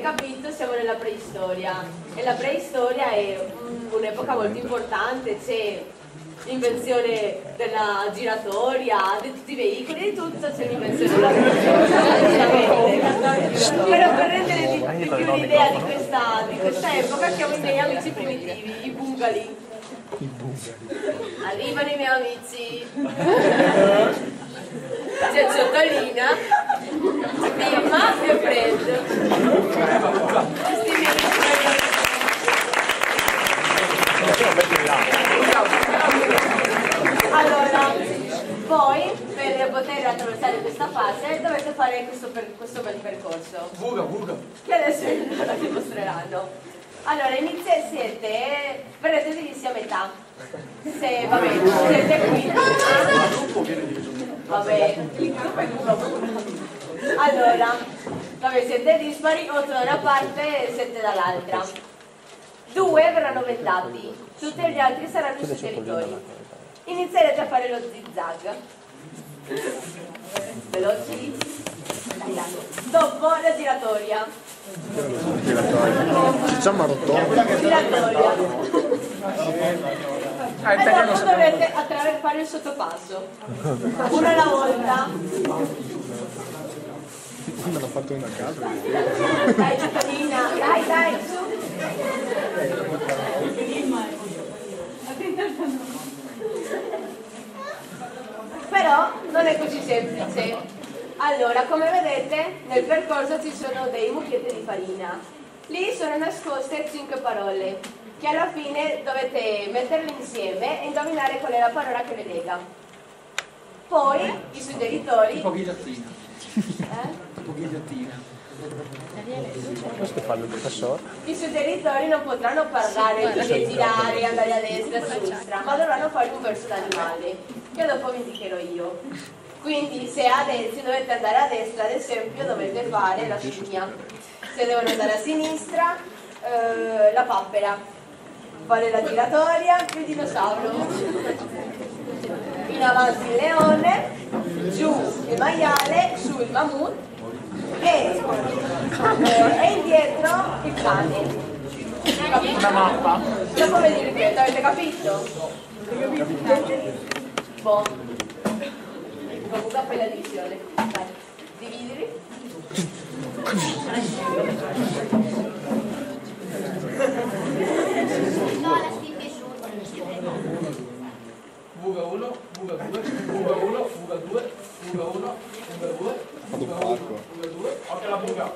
capito siamo nella preistoria e la preistoria è un'epoca molto importante, c'è l'invenzione della giratoria, di tutti i veicoli, di tutto c'è l'invenzione della però per rendere di più l'idea di questa epoca chiamo i miei amici primitivi, i bungali. Arrivano i miei amici, c'è Ciotolina, Pimma e Fred. Allora, voi per poter attraversare questa fase dovete fare questo bel percorso. Che adesso vi mostreranno. Allora, verrete divisi a metà. Se va bene, siete qui. Va bene. Allora, vabbè, siete dispari, 8 da una parte e 7 dall'altra. 2 verranno vendati, tutti gli altri saranno i suggeritori. Inizierete a fare lo zigzag. Veloci. Dopo la giratoria. Facciamo rottola. Giratoria. E dopo dovete fare il sottopasso. Una alla volta. Me l'ho fatto in a casa. Dai Ciotolina, dai, su. Però non è così semplice. Allora, come vedete, nel percorso ci sono dei mucchietti di farina. Lì sono nascoste 5 parole, che alla fine dovete metterle insieme e indovinare qual è la parola che le lega. Poi, i suggeritori... Tipo ghigliottina. Tipo ghigliottina. Questo fa il professore. I suggeritori non potranno parlare, quindi girare, andare a destra e a sinistra, ma dovranno fare un verso d'animale, che dopo vi indicherò io. Quindi se dovete andare a destra, ad esempio, dovete fare la scimmia. Se devono andare a sinistra, la papera. Fare la giratoria, il dinosauro. In avanti il leone, giù il maiale, su il mammut e indietro il cane. Una mappa. Dopo ve li ripeto, avete capito? Boh. Comunque fai la divisione. Dai, dividili. No, la stia piaciuta. Buga 1, buga 2, buga 1, buga 2, buga 1, buga 2, buga 1, buga 2. Ok, la buga.